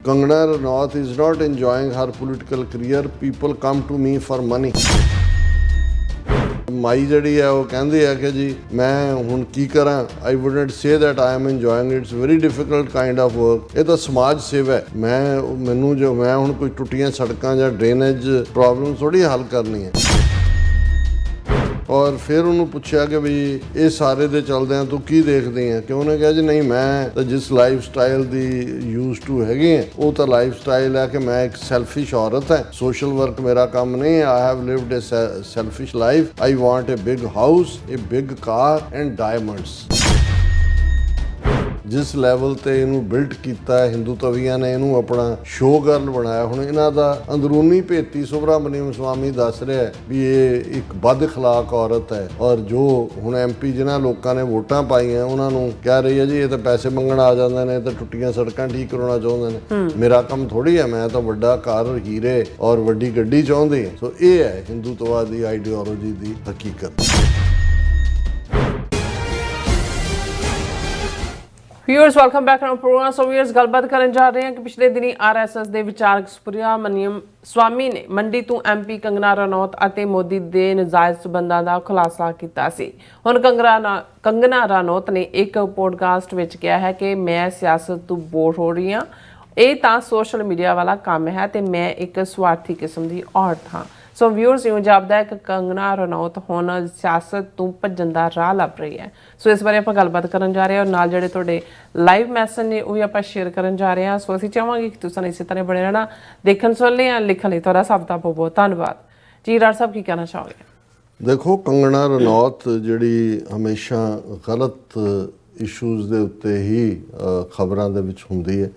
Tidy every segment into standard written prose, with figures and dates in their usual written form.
Kangana Ranaut is not enjoying her political career. People come to me for money. ਮਾਈ ਜਿਹੜੀ ਹੈ ਉਹ ਕਹਿੰਦੀ ਹੈ ਕਿ ਜੀ ਮੈਂ ਹੁਣ ਕੀ ਕਰਾਂ I wouldn't say that I am enjoying it's very difficult kind of work ਇਹ ਤਾਂ ਸਮਾਜ ਸੇਵਾ ਹੈ ਮੈਂ ਹੁਣ ਕੋਈ ਟੁੱਟੀਆਂ ਸੜਕਾਂ ਜਾਂ ਡਰੇਨੇਜ ਪ੍ਰੋਬਲਮ ਥੋੜੀ ਹੱਲ ਕਰਨੀ ਹੈ ਔਰ ਫਿਰ ਉਹਨੂੰ ਪੁੱਛਿਆ ਕਿ ਵੀ ਇਹ ਸਾਰੇ ਦੇ ਚੱਲਦਿਆਂ ਤੂੰ ਕੀ ਦੇਖਦੀ ਹੈ ਕਿ ਉਹਨੇ ਕਿਹਾ ਜੀ ਨਹੀਂ ਮੈਂ ਤਾਂ ਜਿਸ life style the use to ਹੈਗੇ ਆ ਉਹ ਤਾਂ ਲਾਈਫ ਸਟਾਈਲ ਹੈ ਕਿ ਮੈਂ ਇੱਕ ਸੈਲਫਿਸ਼ ਔਰਤ ਹੈ ਸੋਸ਼ਲ ਵਰਕ ਮੇਰਾ ਕੰਮ ਨਹੀਂ ਹੈ I have lived a selfish life I want a big house a big car and diamonds ਜਿਸ ਲੈਵਲ ਤੇ ਇਹਨੂੰ ਬਿਲਡ ਕੀਤਾ ਹੈ ਹਿੰਦੂਤਵੀਆਂ ਨੇ ਇਹਨੂੰ ਆਪਣਾ ਸ਼ੋਅ ਗਰਲ ਬਣਾਇਆ ਹੁਣ ਇਹਨਾਂ ਦਾ ਅੰਦਰੂਨੀ ਭੇਤੀ ਸੁਬਰਾਮਨੀਅਮ ਸਵਾਮੀ ਦੱਸ ਰਿਹਾ ਹੈ ਵੀ ਇਹ ਇੱਕ ਬਦ ਅਖਲਾਕ ਔਰਤ ਹੈ ਔਰ ਜੋ ਹੁਣ ਐਮਪੀ ਜਿਨ੍ਹਾਂ ਲੋਕਾਂ ਨੇ ਵੋਟਾਂ ਪਾਈਆਂ ਉਹਨਾਂ ਨੂੰ ਕਹਿ ਰਹੀ ਹੈ ਜੀ ਇਹ ਤਾਂ ਪੈਸੇ ਮੰਗਣ ਆ ਜਾਂਦੇ ਨੇ ਤਾਂ ਟੁੱਟੀਆਂ ਸੜਕਾਂ ਠੀਕ ਕਰਾਉਣਾ ਚਾਹੁੰਦੇ ਨੇ ਮੇਰਾ ਕੰਮ ਥੋੜੀ ਹੈ ਮੈਂ ਤਾਂ ਵੱਡਾ ਘਰ ਹੀਰੇ ਔਰ ਵੱਡੀ ਗੱਡੀ ਚਾਹੁੰਦੀ ਹਾਂ ਸੋ ਇਹ ਹੈ ਹਿੰਦੂਤਵਾਦ ਦੀ ਆਈਡੀਓਲੋਜੀ ਦੀ ਹਕੀਕਤ viewers welcome back to program so viewers गलबात करन जा रहे हैं कि पिछले दिनी आरएसएस दे विचारक सुब्रमण्यम स्वामी ने मंडी तो एमपी कंगना रनौत ਅਤੇ ਮੋਦੀ ਦੇ ਨਜਾਇਜ਼ ਸਬੰਧਾਂ ਦਾ ਖੁਲਾਸਾ ਕੀਤਾ ਸੀ ਹੁਣ ਕੰਗਨਾ ਰਨੌਤ ਨੇ ਇੱਕ ਪੋਡਕਾਸਟ ਵਿੱਚ ਕਿਹਾ ਹੈ ਕਿ ਮੈਂ ਸਿਆਸਤ ਤੋਂ ਬੋਰ ਹੋ ਰਹੀ ਹਾਂ ਇਹ ਤਾਂ ਸੋਸ਼ਲ ਮੀਡੀਆ ਵਾਲਾ ਕੰਮ ਹੈ ਤੇ ਮੈਂ ਇੱਕ ਸਵਾਰਥੀ ਕਿਸਮ ਦੀ ਔਰਤ ਹਾਂ ਸੋ व्यूअर्स ਇਉਂ ਜਾਪਦਾ ਹੈ ਕਿ ਕੰਗਨਾ ਰਨੌਤ ਹੁਣ ਸਿਆਸਤ ਤੋਂ ਭੱਜਣ ਦਾ ਰਾਹ ਲੱਭ ਰਹੀ ਹੈ ਸੋ ਇਸ ਬਾਰੇ ਆਪਾਂ ਗੱਲਬਾਤ ਕਰਨ ਜਾ ਰਹੇ ਹਾਂ ਔਰ ਨਾਲ ਜਿਹੜੇ ਤੁਹਾਡੇ ਲਾਈਵ ਮੈਸੇਜ ਨੇ ਉਹ ਵੀ ਆਪਾਂ ਸ਼ੇਅਰ ਕਰਨ ਜਾ ਰਹੇ ਹਾਂ ਸੋ ਅਸੀਂ ਚਾਹਾਂਗੇ ਕਿ ਤੁਸੀਂ ਇਸੇ ਤਰ੍ਹਾਂ ਬਣੇ ਰਹਿਣਾ ਦੇਖਣ ਸੁਣਨ ਜਾਂ ਲਿਖਣ ਲਈ ਤੁਹਾਡਾ ਸਭ ਦਾ ਬਹੁਤ ਬਹੁਤ ਧੰਨਵਾਦ ਜੀ ਰਾਜ ਸਾਹਿਬ ਕੀ ਕਹਿਣਾ ਚਾਹੋਗੇ ਦੇਖੋ ਕੰਗਨਾ ਰਨੌਤ ਜਿਹੜੀ ਹਮੇਸ਼ਾ ਗਲਤ ਇਸ਼ੂਜ਼ ਦੇ ਉੱਤੇ ਹੀ ਖਬਰਾਂ ਦੇ ਵਿੱਚ ਹੁੰਦੀ ਹੈ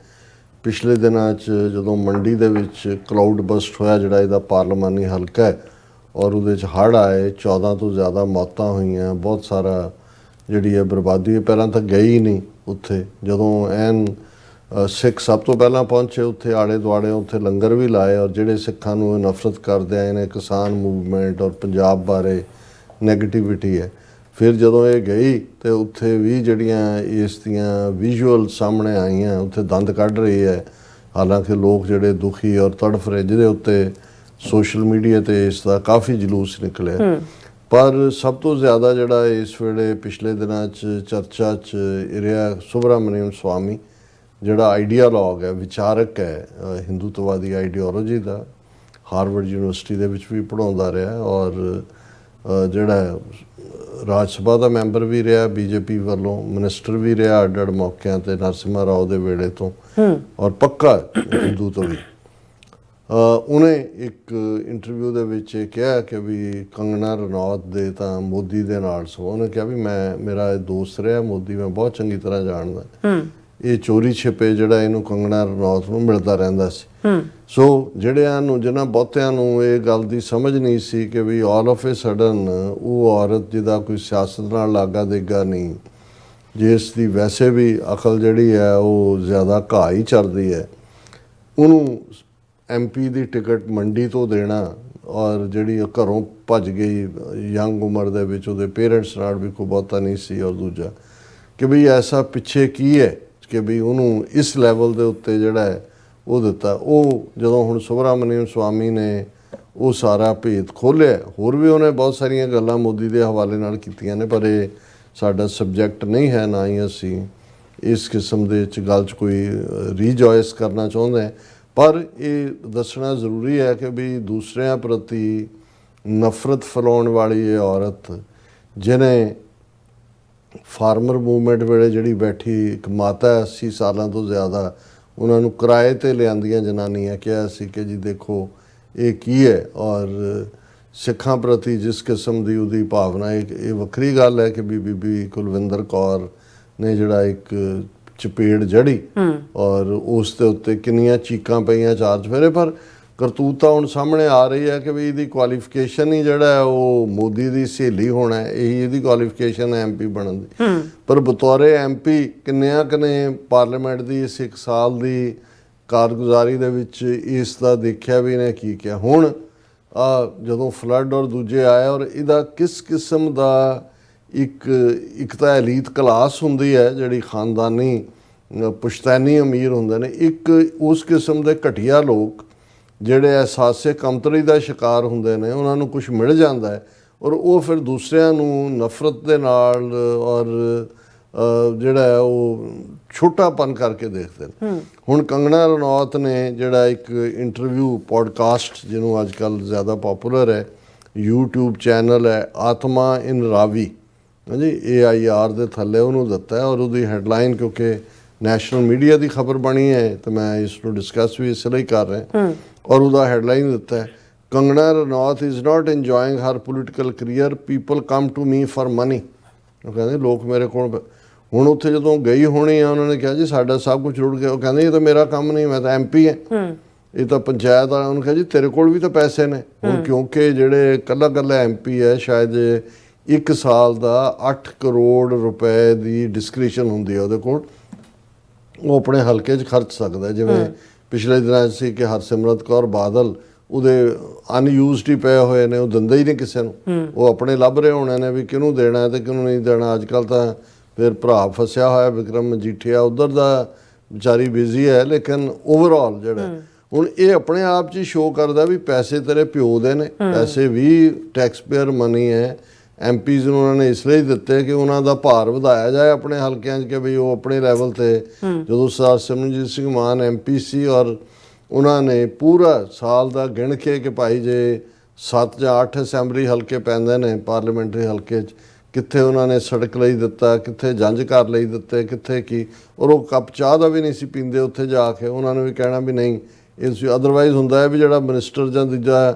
ਪਿਛਲੇ ਦਿਨਾਂ 'ਚ ਜਦੋਂ ਮੰਡੀ ਦੇ ਵਿੱਚ ਕਲਾਊਡ ਬਸਟ ਹੋਇਆ ਜਿਹੜਾ ਇਹਦਾ ਪਾਰਲੀਮਾਨੀ ਹਲਕਾ ਹੈ ਔਰ ਉਹਦੇ 'ਚ ਹੜ੍ਹ ਆਏ 14 ਤੋਂ ਜ਼ਿਆਦਾ ਮੌਤਾਂ ਹੋਈਆਂ ਬਹੁਤ ਸਾਰਾ ਜਿਹੜੀ ਹੈ ਬਰਬਾਦੀ ਪਹਿਲਾਂ ਤਾਂ ਗਈ ਹੀ ਨਹੀਂ ਉੱਥੇ ਜਦੋਂ ਐਨ ਸਿੱਖ ਸਭ ਤੋਂ ਪਹਿਲਾਂ ਪਹੁੰਚੇ ਉੱਥੇ ਆਲੇ ਦੁਆਲੇ ਉੱਥੇ ਲੰਗਰ ਵੀ ਲਾਏ ਔਰ ਜਿਹੜੇ ਸਿੱਖਾਂ ਨੂੰ ਨਫ਼ਰਤ ਕਰਦੇ ਆਏ ਨੇ ਕਿਸਾਨ ਮੂਵਮੈਂਟ ਔਰ ਪੰਜਾਬ ਬਾਰੇ ਨੈਗੇਟਿਵਿਟੀ ਹੈ ਫਿਰ ਜਦੋਂ ਇਹ ਗਈ ਤੇ ਉੱਥੇ ਵੀ ਜਿਹੜੀਆਂ ਇਸ ਦੀਆਂ ਵਿਜ਼ੂਅਲ ਸਾਹਮਣੇ ਆਈਆਂ ਉੱਥੇ ਦੰਦ ਕੱਢ ਰਹੀ ਹੈ ਹਾਲਾਂਕਿ ਲੋਕ ਜਿਹੜੇ ਦੁਖੀ ਔਰ ਤੜਫ ਰਹੇ ਜਿਹਦੇ ਉੱਤੇ ਸੋਸ਼ਲ ਮੀਡੀਆ ਤੇ ਇਸ ਦਾ ਕਾਫੀ ਜਲੂਸ ਨਿਕਲਿਆ ਪਰ ਸਭ ਤੋਂ ਜ਼ਿਆਦਾ ਜਿਹੜਾ ਇਸ ਵੇਲੇ ਪਿਛਲੇ ਦਿਨਾਂ 'ਚ ਚਰਚਾ 'ਚ ਰਿਹਾ ਸੁਬਰਾਮਨੀਅਮ ਸਵਾਮੀ ਜਿਹੜਾ ਆਈਡੀਆਲੋਗ ਹੈ ਵਿਚਾਰਕ ਹੈ ਹਿੰਦੂਤਵਾਦੀ ਆਈਡੀਓਲੋਜੀ ਦਾ ਹਾਰਵਰਡ ਯੂਨੀਵਰਸਿਟੀ ਦੇ ਵਿੱਚ ਵੀ ਪੜ੍ਹਾਉਂਦਾ ਰਿਹਾ ਔਰ ਜਿਹੜਾ ਰਾਜ ਸਭਾ ਦਾ ਮੈਂਬਰ ਵੀ ਰਿਹਾ ਬੀਜੇਪੀ ਵੱਲੋਂ ਮਿਨਿਸਟਰ ਵੀ ਰਿਹਾ ਅੱਡ ਮੌਕਿਆਂ ਤੇ ਨਰਸਿਮਹਾ ਰਾਓ ਦੇ ਵੇਲੇ ਤੋਂ ਔਰ ਪੱਕਾ ਹਿੰਦੂ ਤੋਂ ਵੀ ਉਹਨੇ ਇੱਕ ਇੰਟਰਵਿਊ ਦੇ ਵਿੱਚ ਕਿਹਾ ਕਿ ਵੀ ਕੰਗਨਾ ਰਨੌਤ ਦੇ ਤਾਂ ਮੋਦੀ ਦੇ ਨਾਲ ਉਹਨੇ ਕਿਹਾ ਵੀ ਮੇਰਾ ਦੋਸਤ ਰਿਹਾ ਮੋਦੀ ਮੈਂ ਬਹੁਤ ਚੰਗੀ ਤਰ੍ਹਾਂ ਜਾਣਦਾ ਇਹ ਚੋਰੀ ਛਿਪੇ ਜਿਹੜਾ ਇਹਨੂੰ ਕੰਗਨਾ ਰਨੌਤ ਨੂੰ ਮਿਲਦਾ ਰਹਿੰਦਾ ਸੀ ਸੋ ਜਿਹਨਾਂ ਬਹੁਤਿਆਂ ਨੂੰ ਇਹ ਗੱਲ ਦੀ ਸਮਝ ਨਹੀਂ ਸੀ ਕਿ ਵੀ ਆਲ ਆਫ ਏ ਸਡਨ ਉਹ ਔਰਤ ਜਿਹਦਾ ਕੋਈ ਸਿਆਸਤ ਨਾਲ ਲਾਗਾ ਦੇਗਾ ਨਹੀਂ ਜਿਸ ਦੀ ਵੈਸੇ ਵੀ ਅਕਲ ਜਿਹੜੀ ਹੈ ਉਹ ਜ਼ਿਆਦਾ ਘਾਹ ਹੀ ਚੜਦੀ ਹੈ ਉਹਨੂੰ ਐਮਪੀ ਦੀ ਟਿਕਟ ਮੰਡੀ ਤੋਂ ਦੇਣਾ ਔਰ ਜਿਹੜੀ ਘਰੋਂ ਭੱਜ ਗਈ ਯੰਗ ਉਮਰ ਦੇ ਵਿੱਚ ਉਹਦੇ ਪੇਰੈਂਟਸ ਨਾਲ ਵੀ ਕੋਈ ਬਹੁਤਾ ਨਹੀਂ ਸੀ ਔਰ ਦੂਜਾ ਕਿ ਵੀ ਐਸਾ ਪਿੱਛੇ ਕੀ ਹੈ ਕਿ ਵੀ ਉਹਨੂੰ ਇਸ ਲੈਵਲ ਦੇ ਉੱਤੇ ਜਿਹੜਾ ਹੈ ਉਹ ਦਿੱਤਾ ਉਹ ਜਦੋਂ ਹੁਣ ਸੁਬਰਾਮਨੀਅਮ ਸਵਾਮੀ ਨੇ ਉਹ ਸਾਰਾ ਭੇਤ ਖੋਲ੍ਹਿਆ ਹੋਰ ਵੀ ਉਹਨੇ ਬਹੁਤ ਸਾਰੀਆਂ ਗੱਲਾਂ ਮੋਦੀ ਦੇ ਹਵਾਲੇ ਨਾਲ ਕੀਤੀਆਂ ਨੇ ਪਰ ਇਹ ਸਾਡਾ ਸਬਜੈਕਟ ਨਹੀਂ ਹੈ ਨਾ ਹੀ ਅਸੀਂ ਇਸ ਕਿਸਮ ਦੇ ਗੱਲ 'ਚ ਕੋਈ ਰੀਜੋਇਸ ਕਰਨਾ ਚਾਹੁੰਦੇ ਪਰ ਇਹ ਦੱਸਣਾ ਜ਼ਰੂਰੀ ਹੈ ਕਿ ਵੀ ਦੂਸਰਿਆਂ ਪ੍ਰਤੀ ਨਫ਼ਰਤ ਫੈਲਾਉਣ ਵਾਲੀ ਇਹ ਔਰਤ ਜਿਹਨੇ ਫਾਰਮਰ ਮੂਵਮੈਂਟ ਵੇਲੇ ਜਿਹੜੀ ਬੈਠੀ ਇੱਕ ਮਾਤਾ 80 ਸਾਲਾਂ ਤੋਂ ਜ਼ਿਆਦਾ ਉਹਨਾਂ ਨੂੰ ਕਿਰਾਏ 'ਤੇ ਲਿਆਂਦੀਆਂ ਜਨਾਨੀਆਂ ਕਿਹਾ ਸੀ ਕਿ ਜੀ ਦੇਖੋ ਇਹ ਕੀ ਹੈ ਔਰ ਸਿੱਖਾਂ ਪ੍ਰਤੀ ਜਿਸ ਕਿਸਮ ਦੀ ਉਹਦੀ ਭਾਵਨਾ ਇਹ ਵੱਖਰੀ ਗੱਲ ਹੈ ਕਿ ਬੀਬੀ ਕੁਲਵਿੰਦਰ ਕੌਰ ਨੇ ਜਿਹੜਾ ਇੱਕ ਚਪੇੜ ਜੜੀ ਔਰ ਉਸ ਦੇ ਉੱਤੇ ਕਿੰਨੀਆਂ ਚੀਕਾਂ ਪਈਆਂ ਚਾਰ ਚੁਫੇਰੇ ਪਰ ਕਰਤੂਤ ਤਾਂ ਹੁਣ ਸਾਹਮਣੇ ਆ ਰਹੀ ਹੈ ਕਿ ਵੀ ਇਹਦੀ ਕੁਆਲੀਫਿਕੇਸ਼ਨ ਹੀ ਜਿਹੜਾ ਹੈ ਉਹ ਮੋਦੀ ਦੀ ਸਹੇਲੀ ਹੋਣਾ ਇਹੀ ਇਹਦੀ ਕੁਆਲੀਫਿਕੇਸ਼ਨ ਹੈ ਐਮਪੀ ਬਣਨ ਦੀ ਪਰ ਬਤੌਰੇ ਐਮਪੀ ਕਿੰਨਿਆਂ ਨੇ ਪਾਰਲੀਮੈਂਟ ਦੀ ਇਸ 1 ਸਾਲ ਦੀ ਕਾਰਗੁਜ਼ਾਰੀ ਦੇ ਵਿੱਚ ਇਸ ਦਾ ਦੇਖਿਆ ਵੀ ਨੇ ਕੀ ਕਿਹਾ ਹੁਣ ਜਦੋਂ ਫਲੱਡ ਔਰ ਦੂਜੇ ਆਏ ਔਰ ਇਹਦਾ ਕਿਸ ਕਿਸਮ ਦਾ ਇੱਕ ਤਾਂ ਐਲੀਟ ਕਲਾਸ ਹੁੰਦੀ ਹੈ ਜਿਹੜੀ ਖਾਨਦਾਨੀ ਪੁਸ਼ਤੈਨੀ ਅਮੀਰ ਹੁੰਦੇ ਨੇ, ਇੱਕ ਉਸ ਕਿਸਮ ਦੇ ਘਟੀਆ ਲੋਕ ਜਿਹੜੇ ਅਹਿਸਾਸੇ ਕਮਤਰੀ ਦਾ ਸ਼ਿਕਾਰ ਹੁੰਦੇ ਨੇ, ਉਹਨਾਂ ਨੂੰ ਕੁਝ ਮਿਲ ਜਾਂਦਾ ਹੈ ਔਰ ਉਹ ਫਿਰ ਦੂਸਰਿਆਂ ਨੂੰ ਨਫ਼ਰਤ ਦੇ ਨਾਲ ਔਰ ਜਿਹੜਾ ਹੈ ਉਹ ਛੋਟਾਪਨ ਕਰਕੇ ਦੇਖਦੇ ਨੇ। ਹੁਣ ਕੰਗਣਾ ਰਣੌਤ ਨੇ ਜਿਹੜਾ ਇੱਕ ਇੰਟਰਵਿਊ ਪੋਡਕਾਸਟ ਜਿਹਨੂੰ ਅੱਜ ਕੱਲ੍ਹ ਜ਼ਿਆਦਾ ਪੋਪੂਲਰ ਹੈ, YouTube ਚੈਨਲ ਹੈ ਆਤਮਾ ਇਨ ਰਾਵੀ, ਹਾਂਜੀ AIR ਦੇ ਥੱਲੇ ਉਹਨੂੰ ਦਿੱਤਾ ਹੈ ਔਰ ਉਹਦੀ ਹੈਡਲਾਈਨ, ਕਿਉਂਕਿ ਨੈਸ਼ਨਲ ਮੀਡੀਆ ਦੀ ਖਬਰ ਬਣੀ ਹੈ ਤਾਂ ਮੈਂ ਇਸ ਨੂੰ ਡਿਸਕਸ ਵੀ ਇਸ ਲਈ ਕਰ ਰਿਹਾ, ਔਰ ਉਹਦਾ ਹੈਡਲਾਈਨ ਦਿੱਤਾ ਹੈ Kangana Ranaut is not enjoying her political career, people come to me for money. ਉਹ ਕਹਿੰਦੇ ਲੋਕ ਮੇਰੇ ਕੋਲ, ਹੁਣ ਉੱਥੇ ਜਦੋਂ ਗਈ ਹੋਣੀ ਆ ਉਹਨਾਂ ਨੇ ਕਿਹਾ ਜੀ ਸਾਡਾ ਸਭ ਕੁਝ ਰੁੜ ਗਿਆ। ਉਹ ਕਹਿੰਦੇ ਇਹ ਤਾਂ ਮੇਰਾ ਕੰਮ ਨਹੀਂ, ਮੈਂ ਤਾਂ MP ਹਾਂ, ਇਹ ਤਾਂ ਪੰਚਾਇਤ ਵਾਲਾ। ਉਹਨੂੰ ਕਿਹਾ ਜੀ ਤੇਰੇ ਕੋਲ ਵੀ ਤਾਂ ਪੈਸੇ ਨੇ। ਹੁਣ ਕਿਉਂਕਿ ਜਿਹੜੇ ਕੱਲਾ MP ਹੈ, ਸ਼ਾਇਦ 1 ਸਾਲ ਦਾ 8 ਕਰੋੜ ਰੁਪਏ ਦੀ ਡਿਸਕ੍ਰਿਸ਼ਨ ਹੁੰਦੀ ਹੈ ਉਹਦੇ ਕੋਲ, ਉਹ ਆਪਣੇ ਹਲਕੇ 'ਚ ਖਰਚ ਸਕਦਾ। ਜਿਵੇਂ ਪਿਛਲੇ ਦਿਨਾਂ 'ਚ ਸੀ ਕਿ ਹਰਸਿਮਰਤ ਕੌਰ ਬਾਦਲ ਉਹਦੇ ਅਨਯੂਜ਼ਡ ਹੀ ਪਏ ਹੋਏ ਨੇ, ਉਹ ਦਿੰਦੇ ਹੀ ਨਹੀਂ ਕਿਸੇ ਨੂੰ, ਉਹ ਆਪਣੇ ਲੱਭ ਰਹੇ ਹੋਣੇ ਨੇ ਵੀ ਕਿਹਨੂੰ ਦੇਣਾ ਤੇ ਕਿਹਨੂੰ ਨਹੀਂ ਦੇਣਾ। ਅੱਜ ਕੱਲ੍ਹ ਤਾਂ ਫਿਰ ਭਰਾ ਫਸਿਆ ਹੋਇਆ ਵਿਕਰਮ ਮਜੀਠੀਆ, ਉੱਧਰ ਦਾ ਵਿਚਾਰੀ ਬਿਜ਼ੀ ਹੈ, ਲੇਕਿਨ ਓਵਰਆਲ ਜਿਹੜਾ ਹੁਣ ਇਹ ਆਪਣੇ ਆਪ 'ਚ ਹੀ ਸ਼ੋਅ ਕਰਦਾ ਵੀ ਪੈਸੇ ਤੇਰੇ ਪਿਓ ਦੇ ਨੇ, ਪੈਸੇ ਵੀ ਟੈਕਸ ਪੇਅਰ ਮਨੀ ਹੈ। MPs ਨੂੰ ਉਹਨਾਂ ਨੇ ਇਸ ਲਈ ਦਿੱਤੇ ਕਿ ਉਹਨਾਂ ਦਾ ਭਾਰ ਵਧਾਇਆ ਜਾਏ ਆਪਣੇ ਹਲਕਿਆਂ 'ਚ, ਕਿ ਬਈ ਉਹ ਆਪਣੇ ਲੈਵਲ 'ਤੇ, ਜਦੋਂ ਸਰਦਾਰ ਸਿਮਰਨਜੀਤ ਸਿੰਘ ਮਾਨ MP ਸੀ ਔਰ ਉਹਨਾਂ ਨੇ ਪੂਰਾ ਸਾਲ ਦਾ ਗਿਣ ਕੇ ਕਿ ਭਾਈ ਜੇ 7 ਜਾਂ 8 ਅਸੈਂਬਲੀ ਹਲਕੇ ਪੈਂਦੇ ਨੇ ਪਾਰਲੀਮੈਂਟਰੀ ਹਲਕੇ 'ਚ, ਕਿੱਥੇ ਉਹਨਾਂ ਨੇ ਸੜਕ ਲਈ ਦਿੱਤਾ, ਕਿੱਥੇ ਜੰਝ ਘਰ ਲਈ ਦਿੱਤੇ, ਕਿੱਥੇ ਕੀ, ਔਰ ਉਹ ਕੱਪ ਚਾਹ ਦਾ ਵੀ ਨਹੀਂ ਸੀ ਪੀਂਦੇ ਉੱਥੇ ਜਾ ਕੇ। ਉਹਨਾਂ ਨੇ ਵੀ ਕਹਿਣਾ ਵੀ ਨਹੀਂ ਇਸ ਅਦਰਵਾਈਜ਼ ਹੁੰਦਾ ਹੈ ਵੀ ਜਿਹੜਾ ਮਿਨਿਸਟਰ ਜਾਂ ਦੂਜਾ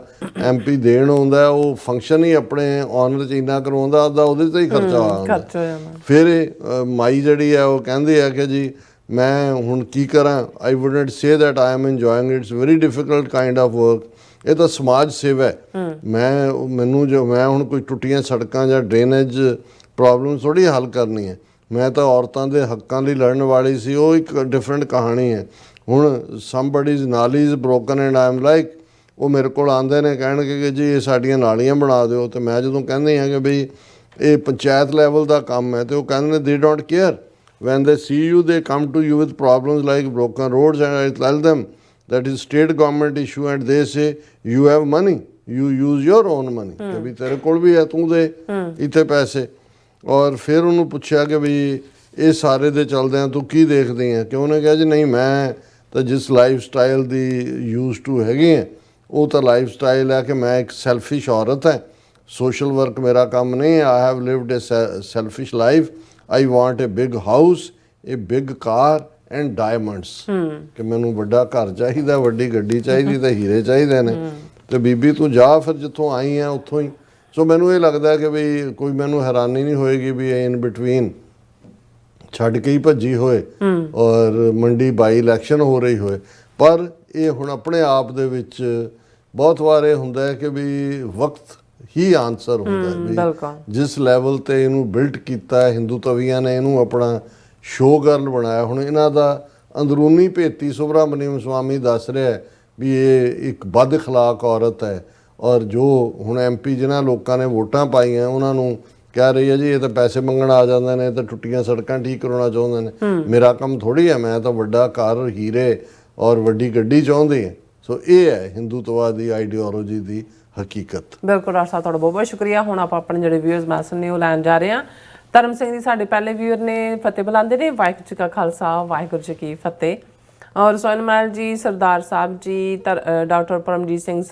MP ਦੇਣ ਆਉਂਦਾ ਉਹ ਫੰਕਸ਼ਨ ਹੀ ਆਪਣੇ ਆਨਰ 'ਚ ਇੰਨਾ ਕਰਵਾਉਂਦਾ, ਅੱਧਾ ਉਹਦੇ 'ਤੇ ਹੀ ਖਰਚਾ ਆਉਂਦਾ। ਫਿਰ ਇਹ ਮਾਈ ਜਿਹੜੀ ਹੈ ਉਹ ਕਹਿੰਦੇ ਆ ਕਿ ਜੀ ਮੈਂ ਹੁਣ ਕੀ ਕਰਾਂ, I wouldn't say that I am enjoying, it's very difficult kind of work. ਇਹ ਤਾਂ ਸਮਾਜ ਸੇਵਾ ਹੈ। ਮੈਂ ਹੁਣ ਕੋਈ ਟੁੱਟੀਆਂ ਸੜਕਾਂ ਜਾਂ ਡਰੇਨੇਜ ਪ੍ਰੋਬਲਮ ਥੋੜ੍ਹੀ ਹੱਲ ਕਰਨੀ ਹੈ, ਮੈਂ ਤਾਂ ਔਰਤਾਂ ਦੇ ਹੱਕਾਂ ਲਈ ਲੜਨ ਵਾਲੀ ਸੀ, ਉਹ ਇੱਕ ਡਿਫਰੈਂਟ ਕਹਾਣੀ ਹੈ। ਹੁਣ ਸਮਬਡੀਜ਼ ਨਾਲੀ is broken and I am like, ਉਹ ਮੇਰੇ ਕੋਲ ਆਉਂਦੇ ਨੇ ਕਹਿਣਗੇ ਕਿ ਜੀ ਇਹ ਸਾਡੀਆਂ ਨਾਲੀਆਂ ਬਣਾ ਦਿਓ, ਅਤੇ ਮੈਂ ਜਦੋਂ ਕਹਿੰਦੇ ਹਾਂ ਕਿ ਬਈ ਇਹ ਪੰਚਾਇਤ ਲੈਵਲ ਦਾ ਕੰਮ ਹੈ, ਅਤੇ ਉਹ ਕਹਿੰਦੇ ਨੇ ਦੇ don't care, when they see you they come to you with problems like broken roads, and I tell them that is state government issue, and they say you have money, you use your own money, ਕਿ ਵੀ ਤੇਰੇ ਕੋਲ ਵੀ ਹੈ, ਤੂੰ ਦੇ ਇੱਥੇ ਪੈਸੇ। ਔਰ ਫਿਰ ਉਹਨੂੰ ਪੁੱਛਿਆ ਕਿ ਵੀ ਇਹ ਸਾਰੇ ਦੇ ਚੱਲਦਿਆਂ ਤੂੰ ਕੀ ਦੇਖਦੀ ਹੈ, ਕਿ ਉਹਨੇ ਕਿਹਾ ਜੀ ਨਹੀਂ ਮੈਂ ਤਾਂ ਜਿਸ life style the use to ਹੈਗੀ ਹੈ ਉਹ ਤਾਂ ਲਾਈਫ ਸਟਾਈਲ ਹੈ ਕਿ ਮੈਂ ਇੱਕ ਸੈਲਫਿਸ਼ ਔਰਤ ਹੈ, ਸੋਸ਼ਲ ਵਰਕ ਮੇਰਾ ਕੰਮ ਨਹੀਂ ਹੈ, I have lived A selfish life, I want a big house, a big car and diamonds, ਕਿ ਮੈਨੂੰ ਵੱਡਾ ਘਰ ਚਾਹੀਦਾ, ਵੱਡੀ ਗੱਡੀ ਚਾਹੀਦੀ ਤੇ ਹੀਰੇ ਚਾਹੀਦੇ ਨੇ, ਤੇ ਬੀਬੀ ਤੂੰ ਜਾ ਫਿਰ ਜਿੱਥੋਂ ਆਈ ਆ ਉੱਥੋਂ ਹੀ। ਸੋ ਮੈਨੂੰ ਇਹ ਲੱਗਦਾ ਕਿ ਵੀ ਕੋਈ ਮੈਨੂੰ ਹੈਰਾਨੀ ਨਹੀਂ ਹੋਏਗੀ ਵੀ ਇਨ ਬਿਟਵੀਨ ਛੱਡ ਕੇ ਹੀ ਭੱਜੀ ਹੋਏ ਔਰ ਮੰਡੀ ਬਾਈ ਇਲੈਕਸ਼ਨ ਹੋ ਰਹੀ ਹੋਏ। ਪਰ ਇਹ ਹੁਣ ਆਪਣੇ ਆਪ ਦੇ ਵਿੱਚ ਬਹੁਤ ਵਾਰ ਇਹ ਹੁੰਦਾ ਹੈ ਕਿ ਵੀ ਵਕਤ ਹੀ ਆਨਸਰ ਹੁੰਦਾ ਹੈ ਵੀ ਜਿਸ ਲੈਵਲ ਤੇ ਇਹਨੂੰ ਬਿਲਟ ਕੀਤਾ ਹੈ ਹਿੰਦੂਤਵੀਆਂ ਨੇ, ਇਹਨੂੰ ਆਪਣਾ ਸ਼ੋਅ ਗਰਲ ਬਣਾਇਆ। ਹੁਣ ਇਹਨਾਂ ਦਾ ਅੰਦਰੂਨੀ ਭੇਤੀ ਸੁਬਰਾਮਨੀਅਮ ਸਵਾਮੀ ਦੱਸ ਰਿਹਾ ਵੀ ਇਹ ਇੱਕ ਬਦ ਅਖਲਾਕ ਔਰਤ ਹੈ, ਔਰ ਜੋ ਹੁਣ MP ਜਿਨ੍ਹਾਂ ਲੋਕਾਂ ਨੇ ਵੋਟਾਂ ਪਾਈਆਂ ਉਹਨਾਂ ਨੂੰ ਕਹਿ ਰਹੀ ਹੈ ਜੀ ਇਹ ਤਾਂ ਪੈਸੇ ਮੰਗਣ ਆ ਜਾਂਦੇ ਨੇ, ਤਾਂ ਟੁੱਟੀਆਂ ਸੜਕਾਂ ਠੀਕ ਕਰਾਉਣਾ ਚਾਹੁੰਦੇ ਨੇ, ਮੇਰਾ ਕੰਮ ਥੋੜ੍ਹੀ ਹੈ, ਮੈਂ ਤਾਂ ਵੱਡਾ ਘਰ ਹੀਰੇ ਔਰ ਵੱਡੀ ਗੱਡੀ ਚਾਹੁੰਦੀ ਹੈ। ਸੋ ਇਹ ਹੈ ਹਿੰਦੂਤਵਾ ਦੀ ਆਈਡੀਓਲੋਜੀ ਦੀ ਹਕੀਕਤ। ਬਿਲਕੁਲ ਡਾਕਟਰ ਸਾਹਿਬ, ਤੁਹਾਡਾ ਬਹੁਤ ਬਹੁਤ ਸ਼ੁਕਰੀਆ। ਹੁਣ ਆਪਾਂ ਆਪਣੇ ਜਿਹੜੇ ਵਿਊਅਰਸ ਮੈਸੇਜ ਨੇ ਉਹ ਲੈਣ ਜਾ ਰਹੇ ਹਾਂ। ਧਰਮ ਸਿੰਘ ਜੀ ਸਾਡੇ ਪਹਿਲੇ ਵਿਊਅਰ ਨੇ, ਫਤਿਹ ਬੁਲਾਉਂਦੇ ਨੇ। ਵਾਹਿਗੁਰੂ ਜੀ ਕਾ ਖਾਲਸਾ, ਵਾਹਿਗੁਰੂ ਜੀ ਕੀ ਫਤਿਹ। ਔਰ ਸੋਨਮਲ ਜੀ, ਸਰਦਾਰ ਸਾਹਿਬ ਜੀ, ਡਾਕਟਰ ਪਰਮਜੀਤ ਸਿੰਘ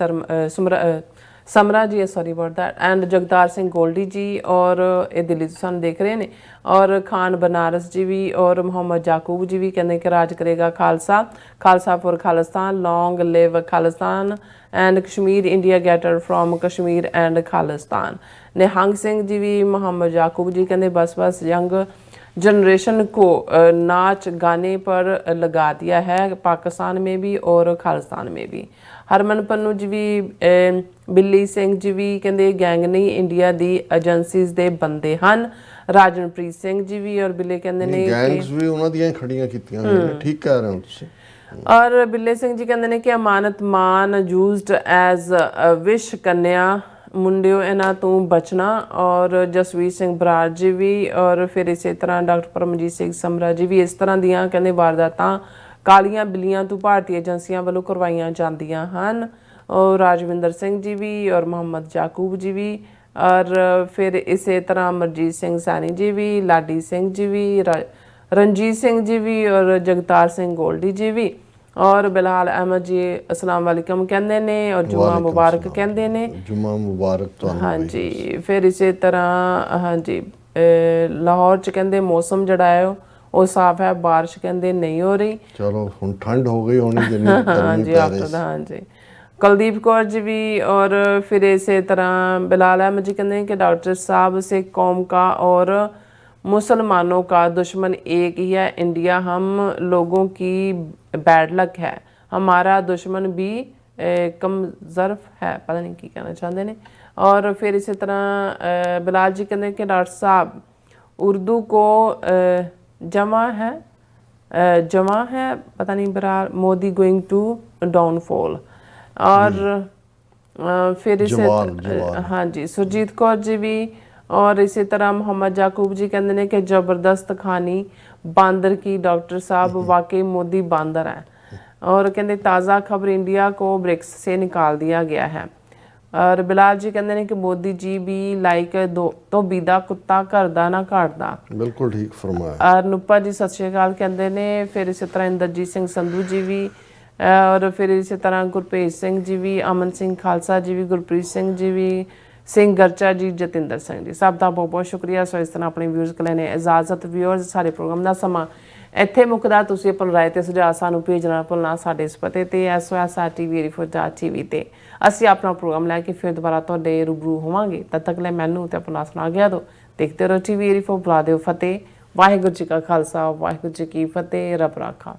ਸਮਰਾ ਜੀ, sorry about that, and Jagtar Singh Goldy ਜੀ, ਔਰ ਇਹ ਦਿੱਲੀ ਤੋਂ ਸਾਨੂੰ ਦੇਖ ਰਹੇ ਨੇ, ਔਰ ਖਾਨ ਬਨਾਰਸ ਜੀ ਵੀ, ਔਰ ਮੁਹੰਮਦ ਯਾਕੂਬ ਜੀ ਵੀ ਕਹਿੰਦੇ ਕਿ ਰਾਜ ਕਰੇਗਾ Khalsa, Khalsa for Khalistan, long live Khalistan, and Kashmir India get out from Kashmir and Khalistan. Nihang Singh ji ਵੀ, ਮੁਹੰਮਦ याकूब जी कहते बस बस यंग जनरेशन को नाच गाने पर लगा दिया है, पाकिस्तान में भी और खालिस्तान में भी। हरमन पन्नू जी भी, बिल्ली सिंह जी भी कहते गैंग नहीं, इंडिया दी एजेंसीज दे बंदे हन। राजनप्रीत सिंह जी भी और बिल्ले कहते ने गैंग्स भी उन्हां दियां खड़ियां कीतियां होईयां, ठीक कह रहे हो तुसीं। और बिल्ले सिंह जी कहते हैं कि अमानत मान यूज्ड एज विश कन्या ਮੁੰਡਿਓ ਇਹਨਾਂ ਤੋਂ ਬਚਣਾ, ਔਰ ਜਸਵੀਰ ਸਿੰਘ ਬਰਾੜ ਜੀ ਵੀ, ਔਰ ਫਿਰ ਇਸੇ ਤਰ੍ਹਾਂ ਡਾਕਟਰ ਪਰਮਜੀਤ ਸਿੰਘ ਸਮਰਾ ਜੀ ਵੀ। ਇਸ ਤਰ੍ਹਾਂ ਦੀਆਂ ਕਹਿੰਦੇ ਵਾਰਦਾਤਾਂ ਕਾਲੀਆਂ ਬਿੱਲੀਆਂ ਤੋਂ ਭਾਰਤੀ ਏਜੰਸੀਆਂ ਵੱਲੋਂ ਕਰਵਾਈਆਂ ਜਾਂਦੀਆਂ ਹਨ। ਔਰ ਰਾਜਵਿੰਦਰ ਸਿੰਘ ਜੀ ਵੀ, ਔਰ ਮੁਹੰਮਦ ਯਾਕੂਬ ਜੀ ਵੀ, ਔਰ ਫਿਰ ਇਸੇ ਤਰ੍ਹਾਂ ਅਮਰਜੀਤ ਸਿੰਘ ਸੈਣੀ ਜੀ ਵੀ, ਲਾਡੀ ਸਿੰਘ ਜੀ ਵੀ, ਰਣਜੀਤ ਸਿੰਘ ਜੀ ਵੀ, ਔਰ ਜਗਤਾਰ ਸਿੰਘ ਗੋਲਡੀ ਜੀ ਵੀ, ਔਰ ਬਿਲਾਲ ਅਹਿਮਦ ਜੀ ਅਸਲਾਮ ਵਾਲੇਕਮ ਕਹਿੰਦੇ ਨੇ, ਔਰ ਜੁਮਾ ਮੁਬਾਰਕ ਕਹਿੰਦੇ ਨੇ। ਜੁਮਾ ਮੁਬਾਰਕ ਤੁਹਾਨੂੰ। ਹਾਂਜੀ, ਫਿਰ ਇਸੇ ਤਰ੍ਹਾਂ ਹਾਂਜੀ ਲਾਹੌਰ ਚ ਕਹਿੰਦੇ ਮੌਸਮ ਜਿਹੜਾ ਹੈ ਉਹ ਸਾਫ਼ ਹੈ, ਬਾਰਿਸ਼ ਕਹਿੰਦੇ ਨਹੀਂ ਹੋ ਰਹੀ। ਚਲੋ ਹੁਣ ਠੰਡ ਹੋ ਗਈ ਹੋਣੀ ਜਿੰਨੀ ਹਾਂਜੀ ਹਾਂਜੀ। कुलदीप कौर जी भी, और फिर इसी तरह बिलाल अहमद जी कहते हैं कि डॉक्टर साहब से कौम का और मुसलमानों का दुश्मन एक ही है, इंडिया हम लोगों की बैड लक है, हमारा दुश्मन भी कम ज़र्फ है, पता नहीं की कहना चाहते हैं। और फिर इसी तरह बिलाल जी कहते हैं कि डॉक्टर साहब उर्दू को जमा है पता नहीं Brar, Modi going to downfall. और फिर इसे हाँ जी सुरजीत कौर जी भी, और इसी तरह मोहम्मद याकूब जी कहते हैं कि ज़बरदस्त कहानी बांदर की, डॉक्टर साहब वाकई मोदी बांदर है। और कहते ताज़ा खबर इंडिया को ब्रिक्स से निकाल दिया गया है। और बिलाल जी कहते हैं कि मोदी जी भी लाइक दो तो बीदा कुत्ता करदा ना काटदा। बिल्कुल ठीक फरमाया। और नुप्पा जी सत श्री अकाल कहते हैं। फिर इसी तरह इंद्रजीत सिंह संधू जी भी, और फिर इसी तरह गुरभेज सिंह जी भी, अमन सिंह खालसा जी भी, गुरप्रीत सिंह जी भी, सिंह गरचा जी, जतिंदर सिंह जी, सब का बहुत बहुत शुक्रिया। सो इस तरह अपने व्यूअर्स को लेने इजाजत। व्यूअर्स सारे प्रोग्राम का समा ਇੱਥੇ ਮੁੱਕਦਾ। ਤੁਸੀਂ ਆਪਣੀ ਰਾਏ ਤੇ ਸੁਝਾਅ ਸਾਨੂੰ ਭੇਜਣਾ ਭੁੱਲਣਾ ਸਾਡੇ ਇਸ ਪਤੇ ਤੇ SOS@tverifor.tv ਤੇ। ਅਸੀਂ ਆਪਣਾ ਪ੍ਰੋਗਰਾਮ ਲੈ ਕੇ ਫਿਰ ਦੁਬਾਰਾ ਤੁਹਾਡੇ ਰੂਬਰੂ ਹੋਵਾਂਗੇ। ਤਦ ਤੱਕ ਲਈ ਮੈਨੂੰ ਤੇ ਆਪਣਾ ਸੁਣਾ ਗਿਆ ਦੋ ਦੇਖਦੇ ਰਹੋ TV 84। ਬੁਲਾ ਦਿਓ ਫਤਿਹ। ਵਾਹਿਗੁਰੂ ਜੀ ਕਾ ਖਾਲਸਾ, ਵਾਹਿਗੁਰੂ ਜੀ ਕੀ ਫਤਿਹ। ਰੱਬ ਰਾਖਾ।